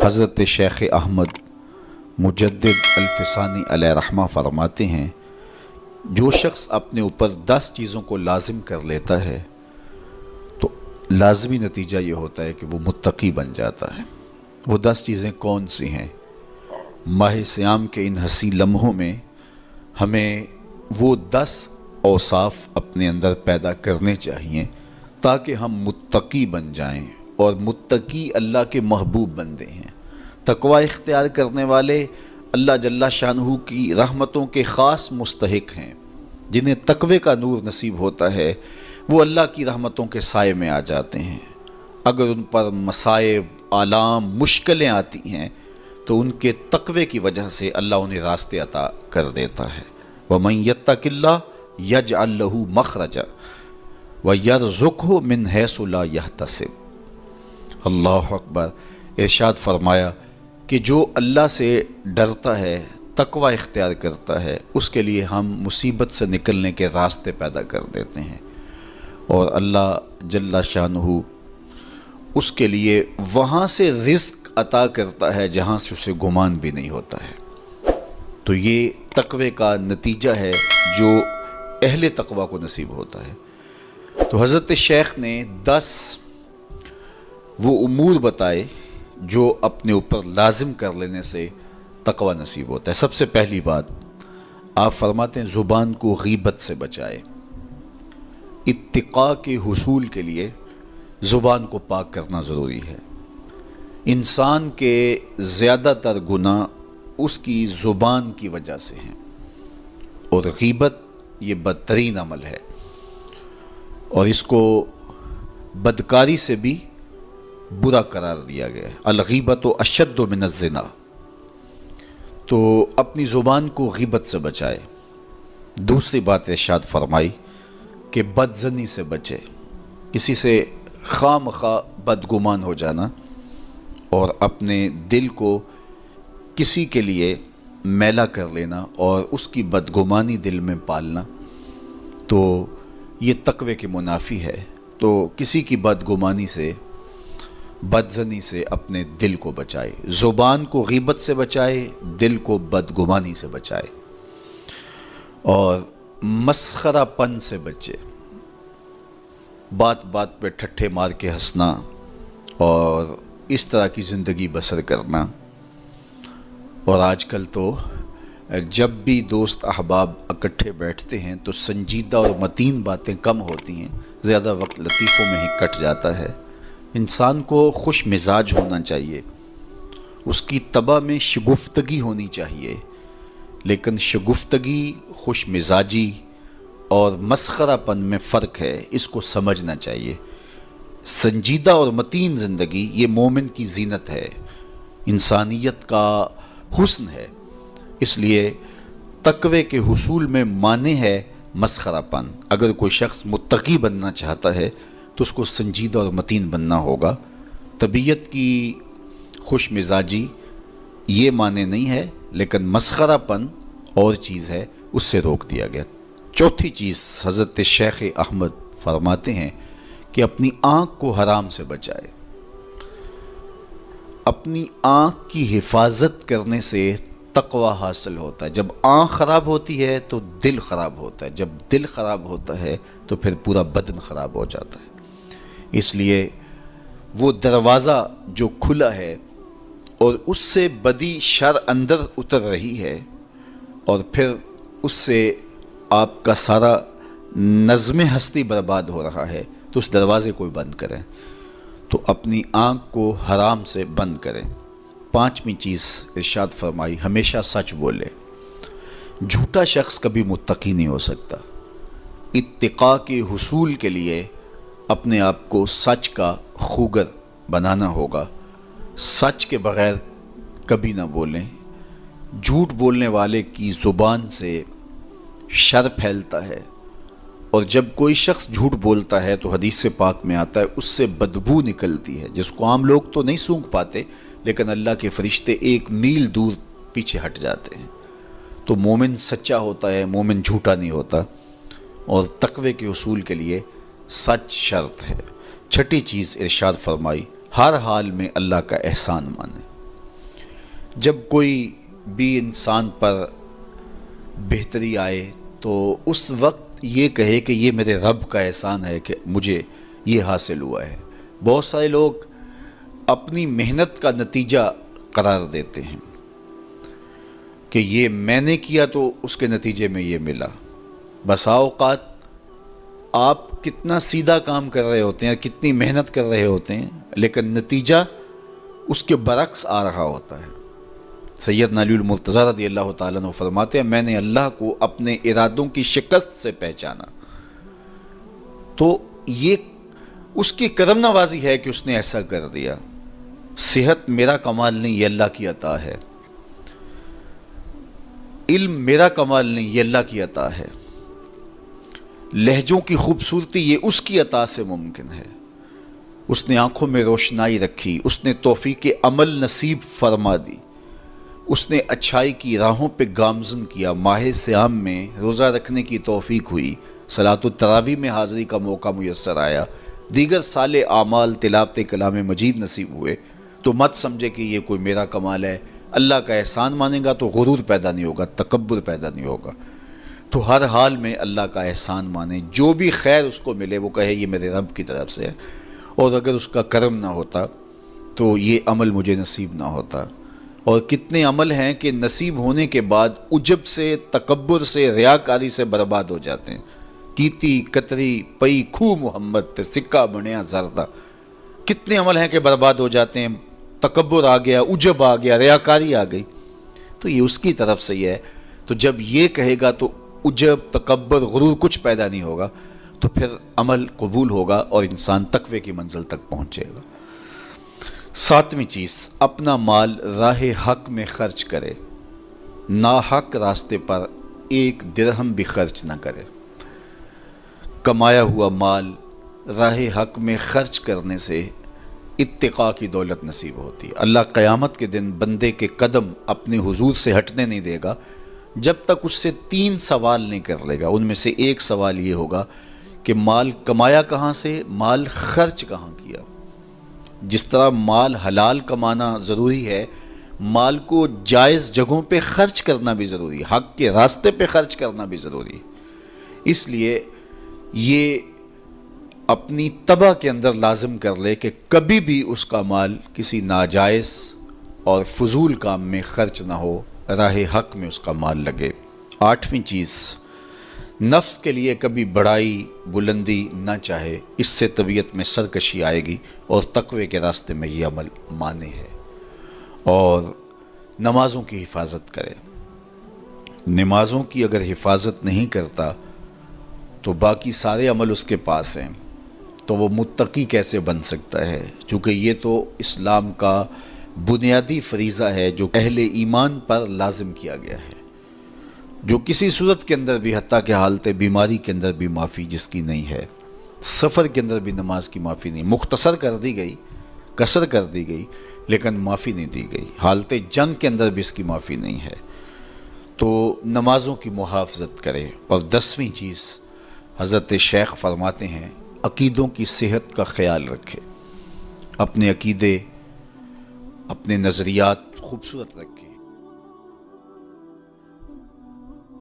حضرت شیخ احمد مجدد الفسانی علیہ رحمہ فرماتے ہیں، جو شخص اپنے اوپر 10 چیزوں کو لازم کر لیتا ہے تو لازمی نتیجہ یہ ہوتا ہے کہ وہ متقی بن جاتا ہے۔ وہ 10 چیزیں کون سی ہیں؟ ماہ صیام کے ان حسین لمحوں میں ہمیں وہ 10 اوصاف اپنے اندر پیدا کرنے چاہیے تاکہ ہم متقی بن جائیں، اور متقی اللہ کے محبوب بندے ہیں۔ تقوی اختیار کرنے والے اللہ جل شانہ کی رحمتوں کے خاص مستحق ہیں۔ جنہیں تقوی کا نور نصیب ہوتا ہے وہ اللہ کی رحمتوں کے سائے میں آ جاتے ہیں۔ اگر ان پر مصائب، آلام، مشکلیں آتی ہیں تو ان کے تقوی کی وجہ سے اللہ انہیں راستے عطا کر دیتا ہے۔ وَمَن يَتَّقِ اللَّهَ يَجْعَل لَّهُ مَخْرَجًا وَيَرْزُقْهُ مِنْ حَيْثُ لَا يَحْتَسِبُ۔ اللہ اکبر۔ ارشاد فرمایا کہ جو اللہ سے ڈرتا ہے، تقوی اختیار کرتا ہے، اس کے لیے ہم مصیبت سے نکلنے کے راستے پیدا کر دیتے ہیں، اور اللہ جل شانہ اس کے لیے وہاں سے رزق عطا کرتا ہے جہاں سے اسے گمان بھی نہیں ہوتا ہے۔ تو یہ تقوی کا نتیجہ ہے جو اہل تقوی کو نصیب ہوتا ہے۔ تو حضرت شیخ نے 10 وہ امور بتائے جو اپنے اوپر لازم کر لینے سے تقوی نصیب ہوتا ہے۔ سب سے پہلی بات آپ فرماتے ہیں زبان کو غیبت سے بچائے۔ اتقاء کے حصول کے لیے زبان کو پاک کرنا ضروری ہے۔ انسان کے زیادہ تر گناہ اس کی زبان کی وجہ سے ہیں، اور غیبت یہ بدترین عمل ہے، اور اس کو بدکاری سے بھی برا قرار دیا گیا ہے۔ الغیبت اشد من الزنا۔ تو اپنی زبان کو غیبت سے بچائے۔ دوسری بات ارشاد فرمائی کہ بدظنی سے بچے، کسی سے خواہ مخواہ بدگمان ہو جانا اور اپنے دل کو کسی کے لیے میلا کر لینا اور اس کی بدگمانی دل میں پالنا، تو یہ تقوی کے منافی ہے۔ تو کسی کی بدگمانی سے، بدظنی سے اپنے دل کو بچائے، زبان کو غیبت سے بچائے، دل کو بدگمانی سے بچائے، اور مسخرہ پن سے بچے۔ بات بات پہ ٹھٹھے مار کے ہنسنا اور اس طرح کی زندگی بسر کرنا۔ اور آج کل تو جب بھی دوست احباب اکٹھے بیٹھتے ہیں تو سنجیدہ اور متین باتیں کم ہوتی ہیں، زیادہ وقت لطیفوں میں ہی کٹ جاتا ہے۔ انسان کو خوش مزاج ہونا چاہیے، اس کی طبع میں شگفتگی ہونی چاہیے، لیکن شگفتگی، خوش مزاجی اور مسخرہ پن میں فرق ہے، اس کو سمجھنا چاہیے۔ سنجیدہ اور متین زندگی یہ مومن کی زینت ہے، انسانیت کا حسن ہے۔ اس لیے تقوی کے حصول میں مانع ہے مسخرہ پن۔ اگر کوئی شخص متقی بننا چاہتا ہے تو اس کو سنجیدہ اور متین بننا ہوگا۔ طبیعت کی خوش مزاجی یہ معنی نہیں ہے، لیکن مسخرہ پن اور چیز ہے، اس سے روک دیا گیا۔ چوتھی چیز حضرت شیخ احمد فرماتے ہیں کہ اپنی آنکھ کو حرام سے بچائے۔ اپنی آنکھ کی حفاظت کرنے سے تقوی حاصل ہوتا ہے۔ جب آنکھ خراب ہوتی ہے تو دل خراب ہوتا ہے، جب دل خراب ہوتا ہے تو پھر پورا بدن خراب ہو جاتا ہے۔ اس لیے وہ دروازہ جو کھلا ہے اور اس سے بدی شر اندر اتر رہی ہے، اور پھر اس سے آپ کا سارا نظم ہستی برباد ہو رہا ہے، تو اس دروازے کو بند کریں۔ تو اپنی آنکھ کو حرام سے بند کریں۔ پانچویں چیز ارشاد فرمائی، ہمیشہ سچ بولے۔ جھوٹا شخص کبھی متقی نہیں ہو سکتا۔ اتقاء کے حصول کے لیے اپنے آپ کو سچ کا خوگر بنانا ہوگا۔ سچ کے بغیر کبھی نہ بولیں۔ جھوٹ بولنے والے کی زبان سے شر پھیلتا ہے، اور جب کوئی شخص جھوٹ بولتا ہے تو حدیث پاک میں آتا ہے اس سے بدبو نکلتی ہے، جس کو عام لوگ تو نہیں سونگھ پاتے، لیکن اللہ کے فرشتے 1 میل دور پیچھے ہٹ جاتے ہیں۔ تو مومن سچا ہوتا ہے، مومن جھوٹا نہیں ہوتا، اور تقوی کے حصول کے لیے سچ شرط ہے۔ چھٹی چیز ارشاد فرمائی، ہر حال میں اللہ کا احسان مانے۔ جب کوئی بھی انسان پر بہتری آئے تو اس وقت یہ کہے کہ یہ میرے رب کا احسان ہے کہ مجھے یہ حاصل ہوا ہے۔ بہت سارے لوگ اپنی محنت کا نتیجہ قرار دیتے ہیں کہ یہ میں نے کیا تو اس کے نتیجے میں یہ ملا۔ بسا اوقات آپ کتنا سیدھا کام کر رہے ہوتے ہیں، کتنی محنت کر رہے ہوتے ہیں، لیکن نتیجہ اس کے برعکس آ رہا ہوتا ہے۔ سیدنا علی المرتضیٰ رضی اللہ تعالیٰ عنہ فرماتے ہیں، میں نے اللہ کو اپنے ارادوں کی شکست سے پہچانا، تو یہ اس کی کرم نوازی ہے کہ اس نے ایسا کر دیا۔ صحت میرا کمال نہیں، یہ اللہ کی عطا ہے۔ علم میرا کمال نہیں، یہ اللہ کی عطا ہے۔ لہجوں کی خوبصورتی یہ اس کی عطا سے ممکن ہے۔ اس نے آنکھوں میں روشنائی رکھی، اس نے توفیق عمل نصیب فرما دی، اس نے اچھائی کی راہوں پہ گامزن کیا۔ ماہ صیام میں روزہ رکھنے کی توفیق ہوئی، صلاۃ التراویح میں حاضری کا موقع میسر آیا، دیگر صالح اعمال تلاوت کلام مجید نصیب ہوئے، تو مت سمجھے کہ یہ کوئی میرا کمال ہے۔ اللہ کا احسان مانے گا تو غرور پیدا نہیں ہوگا، تکبر پیدا نہیں ہوگا۔ تو ہر حال میں اللہ کا احسان مانے، جو بھی خیر اس کو ملے وہ کہے یہ میرے رب کی طرف سے ہے، اور اگر اس کا کرم نہ ہوتا تو یہ عمل مجھے نصیب نہ ہوتا۔ اور کتنے عمل ہیں کہ نصیب ہونے کے بعد عجب سے، تکبر سے، ریاکاری سے برباد ہو جاتے ہیں۔ کیتی کتری پئی کھو محمد تے سکہ بنیا زردہ، کتنے عمل ہیں کہ برباد ہو جاتے ہیں، تکبر آ گیا، عجب آ گیا، ریاکاری آ گئی، تو یہ اس کی طرف سے ہی ہے۔ تو جب یہ کہے گا تو عجب، تکبر، غرور کچھ پیدا نہیں ہوگا، تو پھر عمل قبول ہوگا اور انسان تقوی کی منزل تک پہنچے گا۔ ساتویں چیز، اپنا مال راہ حق میں خرچ کرے، ناحق راستے پر ایک درہم بھی خرچ نہ کرے۔ کمایا ہوا مال راہ حق میں خرچ کرنے سے اتقاء کی دولت نصیب ہوتی ہے۔ اللہ قیامت کے دن بندے کے قدم اپنے حضور سے ہٹنے نہیں دے گا جب تک اس سے 3 سوال نہیں کر لے گا۔ ان میں سے ایک سوال یہ ہوگا کہ مال کمایا کہاں سے، مال خرچ کہاں کیا۔ جس طرح مال حلال کمانا ضروری ہے، مال کو جائز جگہوں پہ خرچ کرنا بھی ضروری ہے، حق کے راستے پہ خرچ کرنا بھی ضروری ہے۔ اس لیے یہ اپنی طبع کے اندر لازم کر لے کہ کبھی بھی اس کا مال کسی ناجائز اور فضول کام میں خرچ نہ ہو، راہ حق میں اس کا مال لگے۔ 8ویں چیز، نفس کے لیے کبھی بڑائی بلندی نہ چاہے، اس سے طبیعت میں سرکشی آئے گی اور تقوی کے راستے میں یہ عمل مانے ہے۔ اور نمازوں کی حفاظت کرے۔ نمازوں کی اگر حفاظت نہیں کرتا تو باقی سارے عمل اس کے پاس ہیں، تو وہ متقی کیسے بن سکتا ہے؟ چونکہ یہ تو اسلام کا بنیادی فریضہ ہے جو اہل ایمان پر لازم کیا گیا ہے، جو کسی صورت کے اندر بھی، حتیٰ کہ حالت بیماری کے اندر بھی معافی جس کی نہیں ہے، سفر کے اندر بھی نماز کی معافی نہیں، مختصر کر دی گئی، قصر کر دی گئی، لیکن معافی نہیں دی گئی، حالت جنگ کے اندر بھی اس کی معافی نہیں ہے۔ تو نمازوں کی محافظت کرے۔ اور 10ویں چیز، حضرت شیخ فرماتے ہیں عقیدوں کی صحت کا خیال رکھے، اپنے عقیدے، اپنے نظریات خوبصورت رکھے۔